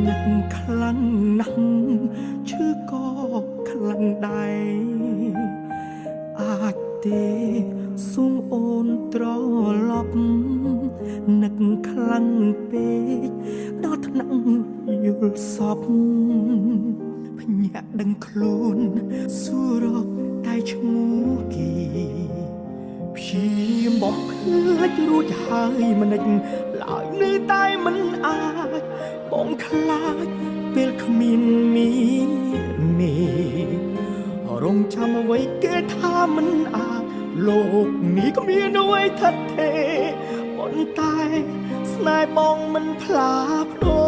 នឹកខ្លាំងណាស់ឈឺក៏ខ្លាំងដែរអាចទេសូមអូនត្រឡប់នឹកខ្លាំងពេកដល់ថ្នាក់យល់សពភ្ញាក់ដឹងខ្លួនសួររកតែឈ្មោះគេព្យាយាមបំភ្លេចរួចហើយមិននិចឡើយនៅតែមិនអាចបងខ្លាចពេលគ្មានមានរងចាំអ្វីគេថាមិនអាចលោកនេះគ្មានអ្វីថិតទេប៉ុន្តែស្នេហ៍បងមិនផ្លាស់ប្ដូរ